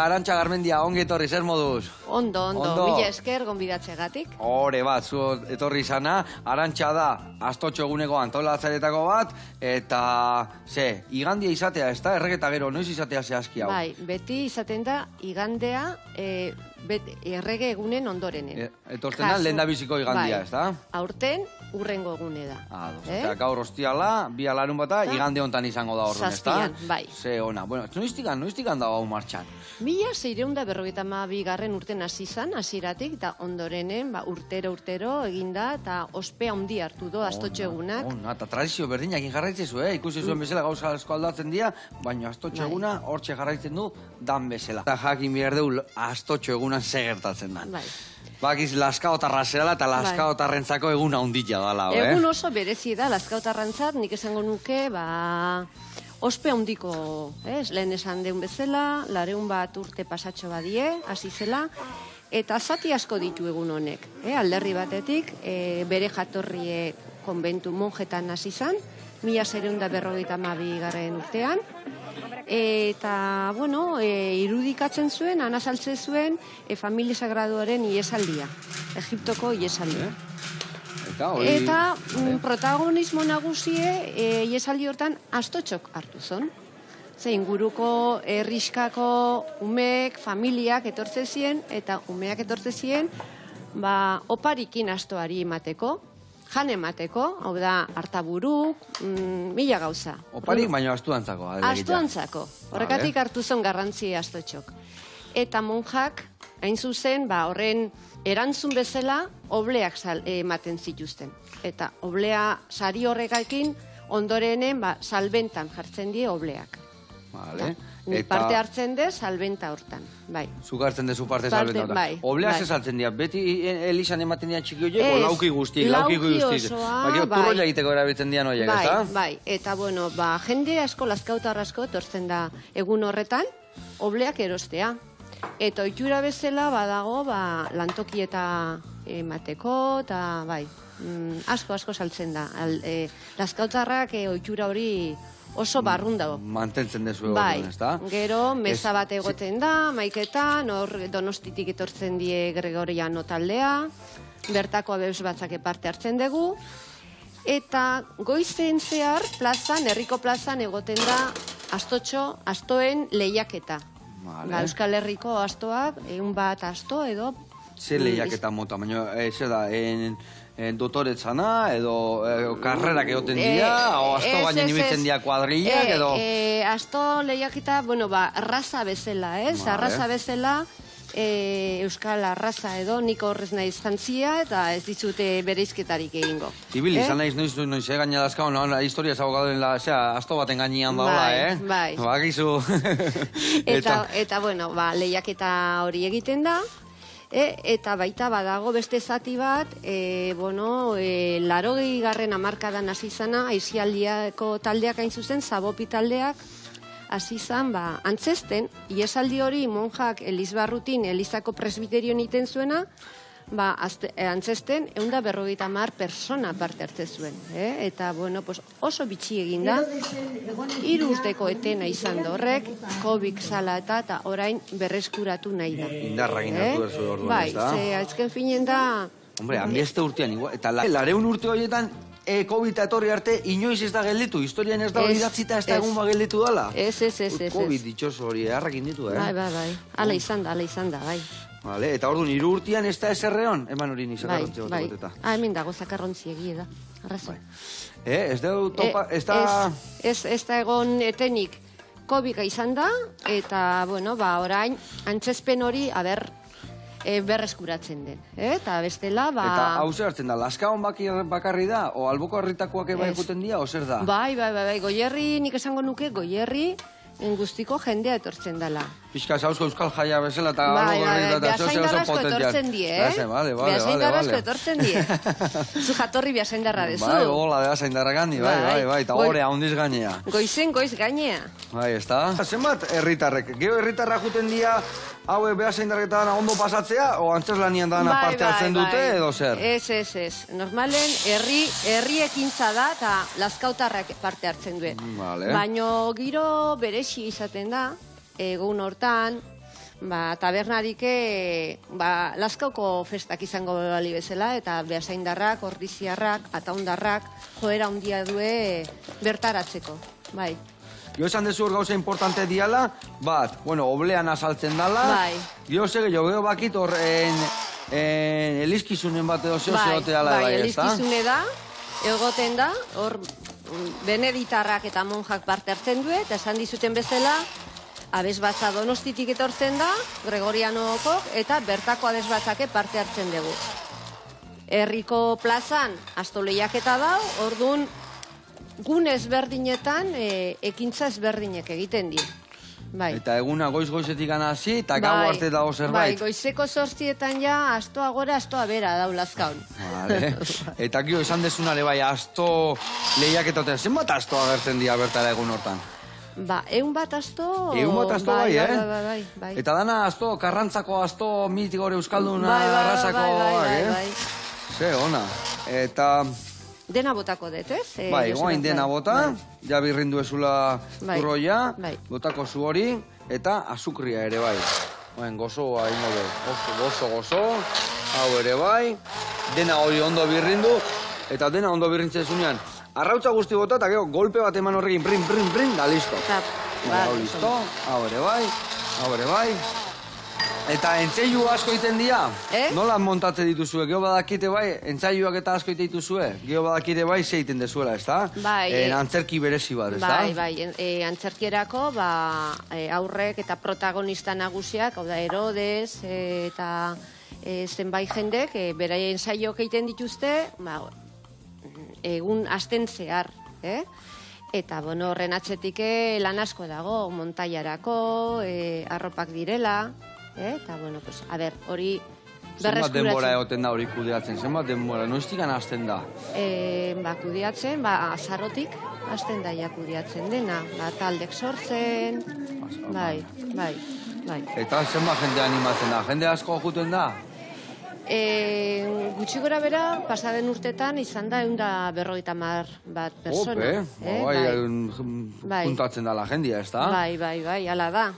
Arantxa Garmendia, ongi etorri, zer moduz? Ondo, mila esker gonbidatzegatik. Hore bat, zu etorri izana, Arantxa da, Astotxo eguneko antolatzaretako bat, eta, igandia izatea, ez da, erregeta gero, noiz izatea zehazki hau? Bai, beti izaten da, igandea, errege egunen ondorenen. Etortzen da, lehen da biziko igandia, ez da? Aurten, urrengo egune da. Eta gaur ostiala, bi alarun bata, igande hontan izango da horren, ez da? Zazpian, bai. Ze ona, bueno, noiztikan da hau martxan? 1652 urten hasi izan, hasieratik, eta ondorenen, urtero eginda, eta ospea handi hartu do, Astotxo egunak. Eta tradizio berdinak jarraitzezu, ikusi zuen bezala gauza asko aldatzen dira, baina Astotxo eguna hortxe jarraitzen du dan bezala. Eta jakin behar dugu Astotxo egunan segertatzen da. Bakiz, Lazkaotarra zerala eta Lazkaotarrentzako eguna hundila dala, Egun oso berezi da, Lazkaotarrentzat, nik esango nuke, ospe handiko, lehen esan deun bezala, 200 urte pasatxo badie, hasi zela, eta zati asko ditu egun honek. Alderri batetik, bere jatorrie konbentu monjetan hasi zan, 1952 urtean, eta, irudikatzen zuen, anazaltze zuen, familia sagraduaren iesaldia, Egiptoko iesaldia. Eta protagonismo nagusie iesaldi hortan Astotxok hartu zon. Ze inguruko herriskako umeek, familiak etortze zien, eta umeak etortze zien, oparikin astoari emateko, jan emateko, hau da, hartaburuk, mila gauza. Oparik, baina astuantzako. Astuantzako. Horrekatik hartu zon garrantzi Astotxok. Eta monjak, hain zuzen, horren erantzun bezala, obleak ematen zituzten. Eta oblea sari horregakin, ondorenen salbentan jartzen die obleak. Parte hartzen dez, salbenta hortan. Zuk hartzen dezu parte salbenta hortan. Obleak zezaltzen dira, beti elizan ematen dira txiki horiek, o lauki guztik? Lauki osoa, turro jagiteko erabiltzen dian horiek, ez da? Bai, eta jende asko, Lazkaotar asko, tortzen da egun horretan, obleak erostea. Eta ohitura bezala badago lantokieta emateko, eta asko saltzen da. Lazkaotarrak ohitura hori oso barrun dago. Mantentzen dezu egoten, ez da? Gero, meza bat egoten da, maiketan, hor Donostitik etortzen die Gregoriano taldea, bertako abeus batzak parte hartzen dugu, eta goizen zehar plazan, herriko plazan egoten da astoen lehiaketa. Euskal Herriko astoak, 100 asto edo... Ze lehiaketa mota, baina, zer da, dotoretzana, edo karrerak egoten dira, o asto gainen ibiltzen dira kuadrillak, edo... Asto lehiaketa, arraza bezala, ez? Arraza bezala, Euskal arraza edo, nik horrez naiz jantzia, eta ez dizute bereizketarik egingo. Ibili, izan naiz noiz, gaina dazkao, historia zagogadoen, asto baten gainean daula, Bai. Bakizu. Eta, lehiaketa hori egiten da, eta baita badago beste zati bat, 80. hamarkadan hasi zana, aisialdiako taldeak hain zuzen, Zabopi taldeak, hasi zan, antzesten, iesaldi hori monjak Elizbarrutin, Elizako presbiterion iten zuena, antzesten, 150 persona parte hartze zuen. Eta, oso bitxi eginda, 3 urteko etena izan da horrek, COVID zala eta orain berreskuratu nahi da. Indarra ginatu erzu orduan, ez da? Bai, azken finen da... Hombre, ambieste urtean, eta 200 urte horietan, COVID etorri arte, inoiz ez da gelditu, historian ez da hori datzita, ez da egun gelditu dala. Ez. COVID ditxoso hori, harrakin ditu, Bai. Ala izan da, bai. Vale, eta orduan, 3 urtean ez da eserreon, eman hori nizakarrontzi bat egoteta. Hemen dago zakarrontzi egia da, arrazoi. Ez da... Ez da egon etenik COVID izan da, eta, orain, antzezpen hori, berreskuratzen den. Eta bestela, Eta hau zer hartzen da, Lazkaon bakarri da, o alboko herritakoak eba ekuten dira, o zer da? Bai, Goierri, nik esango nuke, Goierri, guztiko jendea etortzen dela. Pixka zauzko euskal jaia bezala eta... Beasaindarra asko etortzen die, Beasaindarra asko etortzen die. Zu jatorri beasaindarra dezu. Bai, hola, beasaindarra gani, bai, eta gore haundiz gainea. Goizen goiz gainea. Bai, ez da? Zenbat herritarrek? Gero herritarra juten dia, haue beasaindarretan ondo pasatzea, o antzeslanian dana parte hartzen dute, edo zer? Ez. Normalen, herri ekintza da, eta Lazkaotarrak parte hartzen duen. Baina giro beresi izaten da, egun hortan, tabernarik Lazkaoko festak izango bali bezala, eta behasaindarrak, ordiziarrak, ataundarrak, joera handia due bertaratzeko, bai. Jo esan dezu hor gauza importante diala, oblean azaltzen dala, bai. Jo geho bakit horren elizkizunen bat edo zeote dala, bai, elizkizune da, egoten da, hor beneditarrak eta monjak parte hartzen du, eta esan dizuten bezala, abesbatza Donostitik etortzen da, Gregorianokok, eta bertako abesbatzake parte hartzen dugu. Herriko plazan, asto lehiaketa dau, orduan, gune ezberdinetan, ekintza ezberdinek egiten di. Eta eguna goiz-goizetik hasi eta gau arte dago zerbait. Bai, goizeko 8etan ja, astoa gora, astoa bera dau Lazkaon. Eta gio, esan dezunare bai, asto lehiaketa, zenbat asto agertzen dira bertara egun hortan? 100 bat asto... 100 bat asto bai. Eta dana asto, karrantzako asto, mitik hori euskaldun arrasako... Bai. Ze, ona. Eta... Dena botako dut, ez? Bai, guain dena bota, ja birrindu ezula turroia, botako zu hori, eta azukria ere bai. Guain, gozoa ingo be, gozo, hau ere bai, dena hori ondo birrindu, eta dena ondo birrintzen zunean. Arrautza guzti bota, eta gero, golpe bat eman horrekin, prin, da listo. Hau listo, hau ere bai. Eta entzailu asko iten dira? Nola montatze dituzue? Geo badakite bai, entzailuak eta asko ite dituzue? Geo badakite bai, ze iten dezuela, ez da? Bai. Antzerki berezi bat, ez da? Bai. Antzerkierako, aurrek eta protagonista nagusiak, hau da, Herodes, eta zenbait jendek, beraien saioak egiten dituzte, egun asten zehar, Eta, horren atzetik lan asko dago, montaiarako, arropak direla, eta, hori berreskuratzen. Zenbat denbora egoten da hori kudeatzen? Zenbat denbora? Noiztikan hasten da? Kudeatzen, azarrotik hasten da kudeatzen dena. Taldek sortzen, bai. Eta zenbat jende animatzen da? Jende asko juten da? Gutxi gora bera, pasaden urtetan izan da 150 bat persona. Bai, juntatzen da la jendia, ez da? Bai, ala da.